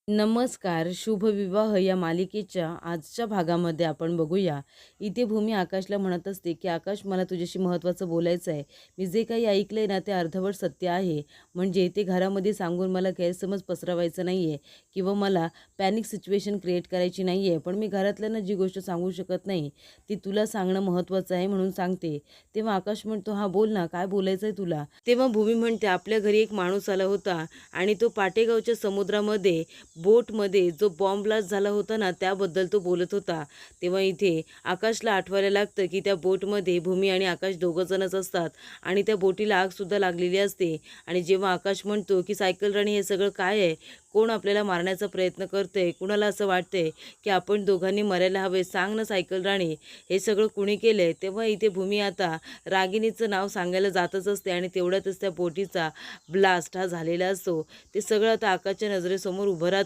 नमस्कार. शुभविवाह या मालिकेच्या आजच्या भागामध्ये आपण बघूया. इथे भूमी आकाशला म्हणत असते, की "आकाश, मला तुझ्याशी महत्त्वाचं बोलायचं आहे. मी जे काही ऐकलंय ना, ते अर्धवट सत्य आहे. म्हणजे ते घरामध्ये सांगून मला गैरसमज पसरवायचा नाही आहे किंवा मला पॅनिक सिच्युएशन क्रिएट करायची नाही आहे. पण मी घरातल्यांना जी गोष्ट सांगू शकत नाही, ती तुला सांगणं महत्त्वाचं आहे म्हणून सांगते." तेव्हा आकाश म्हणतो, "हां, बोल ना, काय बोलायचं आहे तुला?" तेव्हा भूमी म्हणते, "आपल्या घरी एक माणूस आला होता आणि तो पाटेगावच्या समुद्रामध्ये बोटमध्ये जो बॉम्ब ब्लास्ट झाला होता ना, त्याबद्दल तो बोलत होता." तेव्हा इथे आकाशला आठवायला लागतं, की त्या बोटमध्ये भूमी आणि आकाश दोघंजणच असतात आणि त्या बोटीला आगसुद्धा लागलेली असते. आणि जेव्हा आकाश म्हणतो, की "सायकल राणी, हे सगळं काय आहे? कोण आपल्याला मारण्याचा प्रयत्न करतंय? कुणाला असं वाटतंय, की आपण दोघांनी मरायला हवे? सांग ना सायकल राणी, हे सगळं कुणी केलंय?" तेव्हा इथे भूमी आता रागिणीचं नाव सांगायला जातच असते आणि तेवढ्यातच त्या बोटीचा ब्लास्ट हा झालेला असतो. ते सगळं आता आकाशच्या नजरेसमोर उभं राहतं.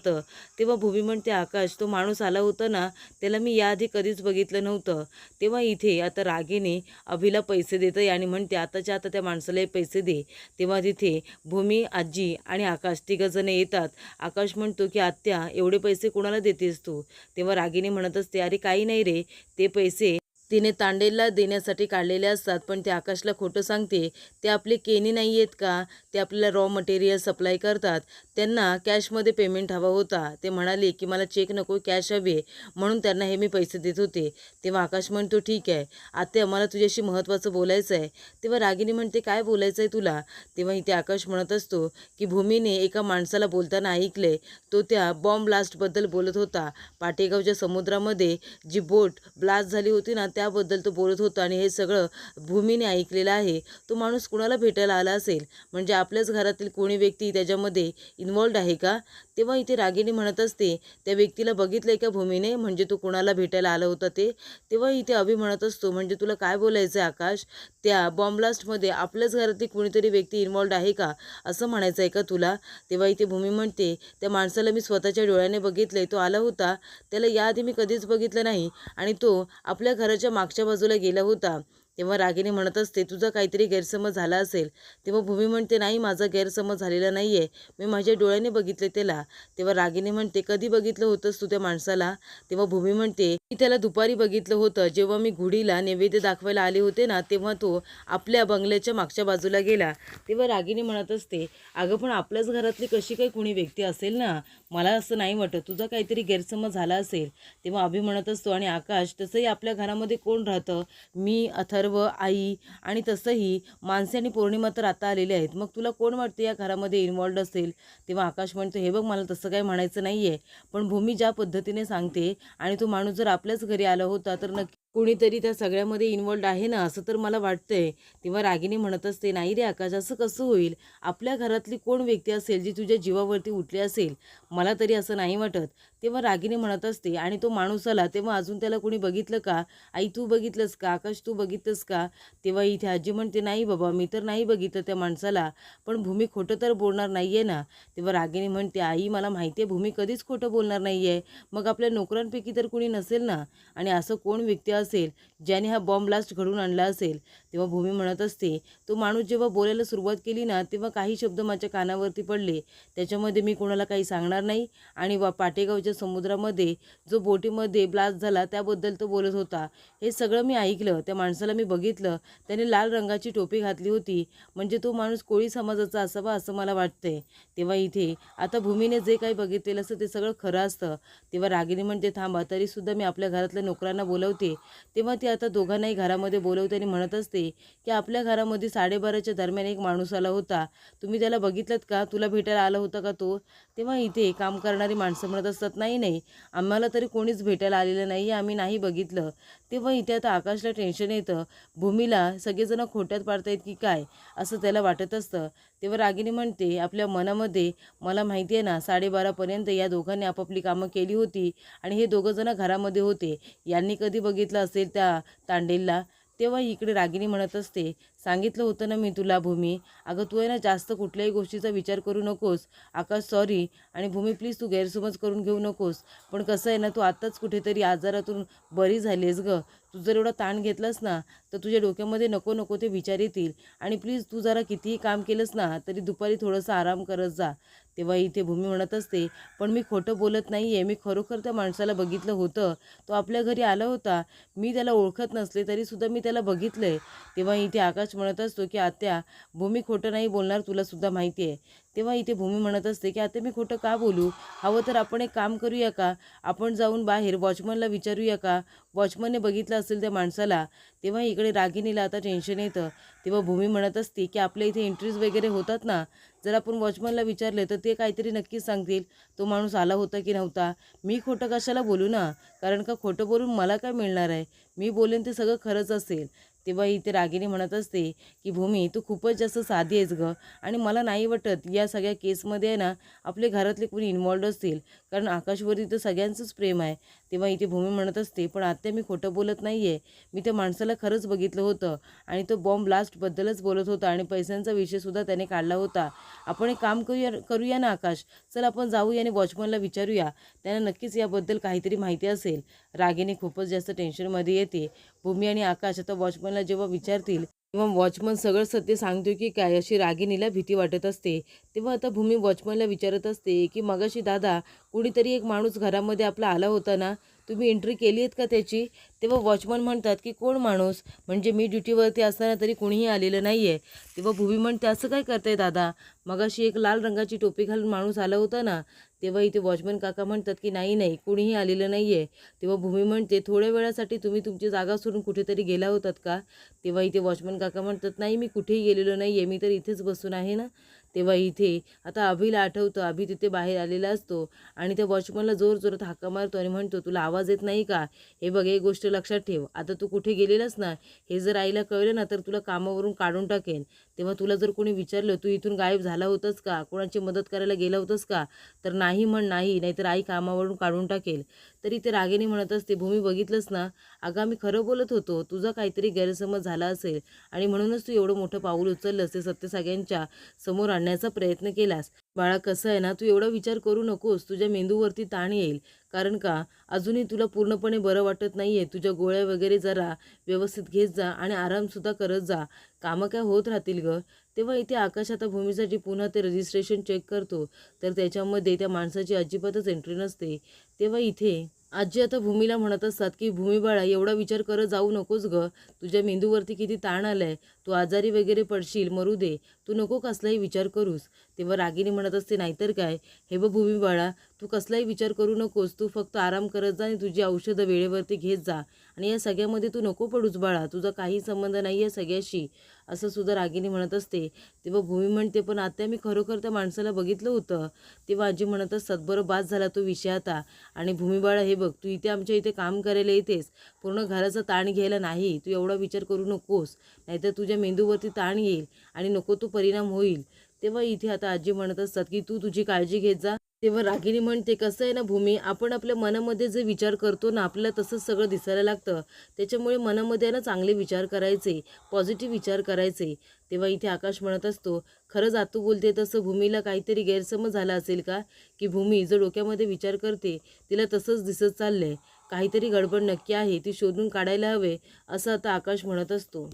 तेव्हा भूमी म्हणते, "आकाश, तो माणूस आला होता ना, त्याला मी याआधी कधीच बघितलं नव्हतं." तेव्हा इथे आता रागिनी अभिला पैसे देते आणि म्हणते, "आताच्या आता त्या माणसाला हे पैसे दे." तेव्हा तिथे भूमी, आजी आणि आकाश तिघंजण येतात. आकाश म्हणतो, की "आत्या, एवढे पैसे कोणाला देतेस तू?" तेव्हा रागिनी म्हणत असते, "अरे काही नाही रे, ते पैसे तिने तांडेलला देण्यासाठी काढलेले असतात." पण ते आकाशला खोटं सांगते. "ते आपले केनी नाही आहेत का? ते आपल्याला रॉ मटेरियल सप्लाय करतात. त्यांना कॅशमध्ये पेमेंट हवा होता. ते म्हणाले, की मला चेक नको, कॅश हवे, म्हणून त्यांना हे मी पैसे देत होते." तेव्हा आकाश म्हणतो, "ठीक आहे आत्या, मला तुझ्याशी महत्त्वाचं बोलायचं आहे." तेव्हा रागिनी म्हणते, "काय बोलायचं आहे तुला?" तेव्हा इथे आकाश म्हणत असतो, की भूमीने एका माणसाला बोलताना ऐकले. तो त्या बॉम्ब ब्लास्टबद्दल बोलत होता. पाटेगावच्या समुद्रामध्ये जी बोट ब्लास्ट झाली होती ना, त्याबद्दल तो बोलत होता आणि हे सगळं भूमीने ऐकलेलं आहे. तो माणूस कुणाला भेटायला आला असेल? म्हणजे आपल्याच घरातील कोणी व्यक्ती त्याच्यामध्ये इन्व्हॉल्व्ड आहे का? तेव्हा इथे रागिनी म्हणत असते, "त्या व्यक्तीला बघितलंय का भूमीने? म्हणजे तो कुणाला भेटायला आला होता ते?" तेव्हा इथे अभि म्हणत असतो, "म्हणजे तुला काय बोलायचं आहे आकाश? त्या बॉम्ब ब्लास्टमध्ये आपल्याच घरातली कुणीतरी व्यक्ती इन्व्हॉल्व्ड आहे का? असं म्हणायचं आहे का तुला?" तेव्हा इथे भूमी म्हणते, "त्या माणसाला मी स्वतःच्या डोळ्याने बघितलंय. तो आला होता. त्याला याआधी मी कधीच बघितलं नाही आणि तो आपल्या घराच्या मागच्या बाजूला गेला होता." तेव्हा रागिनी म्हणत असते, "तुझा काहीतरी गैरसमज झाला असेल." तेव्हा भूमी म्हणते, "नाही, माझा गैरसमज झालेला नाही आहे. मी माझ्या डोळ्याने बघितले त्याला." तेव्हा रागिनी म्हणते, "कधी बघितलं होतंस तू त्या माणसाला?" तेव्हा भूमी म्हणते, "मी त्याला दुपारी बघितलं होतं. जेव्हा मी घुडीला नैवेद्य दाखवायला आले होते ना, तेव्हा तो आपल्या बंगल्याच्या मागच्या बाजूला गेला." तेव्हा रागिनी म्हणत असते, "अगं, पण आपल्याच घरातली कशी काही कुणी व्यक्ती असेल ना? मला असं नाही वाटत. तुझा काहीतरी गैरसमज झाला असेल." तेव्हा अभि म्हणत असतो, "आणि आकाश, तसंही आपल्या घरामध्ये कोण राहतं? मी, अथर्व, आई आणि तसंही मानसी आणि पौर्णिमा तर आता आलेले आहेत. मग तुला कोण वाटतं या घरामध्ये इन्व्हॉल्व्ड असेल?" तेव्हा आकाश म्हणतो, "हे बघ, मला तसं काही म्हणायचं नाही आहे. पण भूमी ज्या पद्धतीने सांगते आणि तो माणूस जर आपल्याच घरी आला होता, तर नक्की कुणीतरी त्या सगळ्यामध्ये इन्व्हॉल्व्ड आहे ना, असं तर मला वाटतंय." तेव्हा रागिनी म्हणत असते, "नाही रे आकाश, असं कसं होईल? आपल्या घरातली कोण व्यक्ती असेल जी तुझ्या जीवावरती उठली असेल? मला तरी असं नाही वाटत." तेव्हा रागिनी म्हणत असते, "आणि तो माणूस आला तेव्हा अजून त्याला कोणी बघितलं का? आई, तू बघितलंस का? आकाश, तू बघितलंस का?" तेव्हा इथे आजी म्हणते, "नाही बाबा, मी तर नाही बघितलं त्या माणसाला. पण भूमी खोटं तर बोलणार नाही आहे ना?" तेव्हा रागिनी म्हणते, "आई, मला माहिती आहे भूमी कधीच खोटं बोलणार नाही आहे. मग आपल्या नोकरांपैकी तर कुणी नसेल ना? आणि असं कोण व्यक्ती असेल ज्याने हा बॉम्ब ब्लास्ट घडवून आणला असेल?" तेव्हा भूमी म्हणत असते, "तो माणूस जेव्हा बोलायला सुरुवात केली ना, तेव्हा काही शब्द माझ्या कानावरती पडले. त्याच्यामध्ये मी कोणाला काही सांगणार नाही आणि पाटेगावच्या समुद्रामध्ये जो बोटीमध्ये ब्लास्ट झाला त्याबद्दल तो बोलत होता. हे सगळं मी ऐकलं. त्या माणसाला मी बघितलं. त्याने लाल रंगाची टोपी घातली होती. म्हणजे तो माणूस कोळी समाजाचा असावा असं मला वाटतंय." तेव्हा इथे आता भूमीने जे काही बघितलेलं असतं ते सगळं खरं असतं. तेव्हा रागिनी म्हणते, "थांबा, तरीसुद्धा मी आपल्या घरातल्या नोकरांना बोलवते." तेव्हा ती आता दोघांनाही घरामध्ये बोलवते आणि म्हणत असते, की "आपल्या घरामध्ये 12:30च्या दरम्यान एक माणूस आला होता. तुम्ही त्याला बघितलंत का? तुला भेटायला आला होता का तो?" तेव्हा इथे काम करणारी माणसं म्हणत असतात, "नाही, नाही, आम्हाला तरी कोणीच भेटायला आलेलं नाही आहे. आम्ही नाही बघितलं." तेव्हा इथे आता आकाशला टेन्शन येतं. भूमीला सगळेजण खोट्यात पाडतायत की काय, असं त्याला वाटत असतं. तेव्हा रागिनी म्हणते आपल्या मनामध्ये, "मला माहिती आहे ना, 12:30पर्यंत या दोघांनी आपापली कामं केली होती आणि हे दोघंजणं घरामध्ये होते. यांनी कधी बघितलं असेल त्या तांडेलला?" तेव्हा इकडे रागिनी म्हणत असते, "सांगितलं होतं ना मी तुला भूमी, अगं तू आहे ना जास्त कुठल्याही गोष्टीचा विचार करू नकोस. आकाश सॉरी, आणि भूमी प्लीज तू गैरसमज करून घेऊ नकोस. पण कसं आहे ना, तू आत्ताच कुठेतरी आजारातून बरी झालीस गं. तू जर एवढा ताण घेतलास ना, तर तुझ्या डोक्यामध्ये नको नको ते विचार येतील. आणि प्लीज तू जरा कितीही काम केलंस ना, तरी दुपारी थोडंसं आराम करत जा." तेव्हा इथे भूमी म्हणत असते, पण मी खोटं बोलत नाही आहे, मी खरोखर त्या माणसाला बघितलं होतं. तो आपल्या घरी आला होता. मी त्याला ओळखत नसले तरीसुद्धा मी त्याला बघितलं आहे. तेव्हा इथे आकाश म्हणत असतो, की आत्या भूमी खोटं नाही बोलणार, तुलासुद्धा माहिती आहे. तेव्हा इथे भूमी म्हणत असते, की आत्या मी खोटं का बोलू? हवं तर आपण एक काम करूया का? आपण जाऊन बाहेर वॉचमनला विचारूया का? वॉचमनने बघितलं असेल त्या माणसाला. तेव्हा इकडे रागिणीला आता टेन्शन येतं. तेव्हा भूमी म्हणत असते, की आपल्या इथे एंट्रीज वगैरे होतात ना, जर आपण वॉचमनला विचारले तर ते काहीतरी नक्कीच सांगतील, तो माणूस आला होता की नव्हता. मी खोटं कशाला बोलू ना, कारण का खोटं बोलून मला काय मिळणार आहे? मी बोलेन ते सगळं खरंच असेल. तेव्हा इथे रागिणी म्हणत असते, की भूमी तू खूपच जास्त साधी आहेस गं, आणि मला नाही वाटत या सगळ्या केसमध्ये आहे ना आपले घरातले कोणी इन्व्हॉल्ड असतील, कारण आकाशवरती तर सगळ्यांचंच प्रेम आहे. तेव्हा इथे भूमी म्हणत असते, पण आत्या मी खोटं बोलत नाही आहे. मी त्या माणसाला खरंच बघितलं होतं आणि तो बॉम्ब ब्लास्टबद्दलच बोलत होता आणि पैशांचा विषयसुद्धा त्याने काढला होता. आपण एक काम करूया ना आकाश, चल आपण जाऊया आणि वॉचमनला विचारूया, त्यांना नक्कीच याबद्दल काहीतरी माहिती असेल. रागिणी खूपच जास्त टेन्शनमध्ये येते. भूमी आणि आकाश आता वॉचमनला जेव्हा विचारतील तेव्हा वॉचमन सगळं सत्य सांगतो की काय, अशी रागिणीला भीती वाटत असते. तेव्हा आता भूमी वॉचमनला विचारत असते, की मगाशी दादा कुणीतरी एक माणूस घरामध्ये आपला आला होता ना, तुम्ही एंट्री केली आहेत का त्याची? तेव्हा वॉचमन म्हणतात, की कोण माणूस? म्हणजे मी ड्युटीवरती असताना तरी कुणीही आलेलं नाही आहे. तेव्हा भूमी म्हणते, असं काय करताय दादा? मगाशी एक लाल रंगाची टोपी घालून माणूस आला होता ना. तेव्हा इथे वॉचमन काका म्हणतात, की नाही नाही कुणीही आलेलं नाही आहे. तेव्हा भूमी म्हणते, थोड्या वेळासाठी तुम्ही तुमची जागा सोडून कुठेतरी गेला होतात का? तेव्हा इथे वॉचमन काका म्हणतात, नाही मी कुठेही गेलेलो नाही आहे, मी तर इथेच बसून आहे ना. तेव्हा इथे आता अभिला आठवतं, अभि तिथे बाहेर आलेला असतो आणि त्या वॉचमनला जोरजोरात हाका मारतो आणि म्हणतो, तुला आवाज येत नाही का? हे बघ एक गोष्ट लक्षात ठेव, आता तू कुठे गेलेलास ना, हे जर आईला कळलं ना तर तुला कामावरून काढून टाकेन. तेव्हा तुला जर कोणी विचारलं तू इथून गायब झाला होतास का, कोणाची मदत करायला गेला होतास का, तर नाही म्हण नाही, नाहीतर आई कामावरून काढून टाकेल. तरी ते रागेने म्हणत असते, भूमी बघितलंस ना, अगं मी खरं बोलत होतो, तुझा काहीतरी गैरसमज झाला असेल आणि म्हणूनच तू एवढं मोठं पाऊल उचललंस, ते सत्य सगळ्यांच्या समोर आणण्याचा प्रयत्न केलास. बाळा कसं आहे ना, तू एवढा विचार करू नकोस, तुझ्या मेंदूवरती ताण येईल. कारण का अजूनही तुला पूर्णपणे बरं वाटत नाही आहे. तुझ्या गोळ्या वगैरे जरा व्यवस्थित घेत जा आणि आरामसुद्धा करत जा. कामं काय होत राहतील गं. तेव्हा इथे आकाश आता भूमीसाठी पुन्हा ते रजिस्ट्रेशन चेक करतो, तर त्याच्यामध्ये त्या माणसाची अजिबातच एंट्री नसते. तेव्हा इथे आजी आता भूमीला म्हणत असतात, की भूमी बाळा एवढा विचार करत जाऊ नकोस गं. तुझ्या मेंदूवरती किती ताण आलाय. तू आजारी वगैरे पडशील, मरू दे. तू नको कसलाही विचार करूस. तेव्हा रागिनी म्हणत असते, नाहीतर काय. हे बघ भूमी बाळा, तू कसलाही विचार करू नकोस. तू फक्त आराम करत जा आणि तुझी औषधं वेळेवरती घेत जा. आणि या सगळ्यामध्ये तू नको पडूस बाळा. तुझा काही संबंध नाही आहे सगळ्याशी. असं सुद्धा रागिनी म्हणत असते. तेव्हा भूमी म्हणते, पण आत्या मी खरोखर त्या माणसाला बघितलं होतं. तेव्हा आजी म्हणत असतात, बरं बास झाला तो विषय आता. आणि भूमी बाळा हे बघ, तू इथे आमच्या इथे काम करायला येतेस, पूर्ण घराचा ताण घ्यायला नाही. तू एवढा विचार करू नकोस, नाहीतर तुझ्या मेंदूवरती ताण येईल आणि नको तो परिणाम होईल. तेव्हा इथे आता आजी म्हणत असतात, की तू तुझी काळजी घेत जा. तेव्हा रागिनी म्हणते, कसं आहे ना भूमी, आपण आपल्या मनामध्ये जे विचार करतो ना, आपल्याला तसंच सगळं दिसायला लागतं. त्याच्यामुळे मनामध्ये आहे ना चांगले विचार करायचे, पॉझिटिव्ह विचार करायचे. तेव्हा इथे आकाश म्हणत असतो, खरंच आतू बोलते तसं भूमीला काहीतरी गैरसमज झाला असेल का, की भूमी जो डोक्यामध्ये विचार करते तिला तसंच दिसत चाललंय. काहीतरी गडबड नक्की आहे, ती शोधून काढायला हवे, असं आता आकाश म्हणत असतो.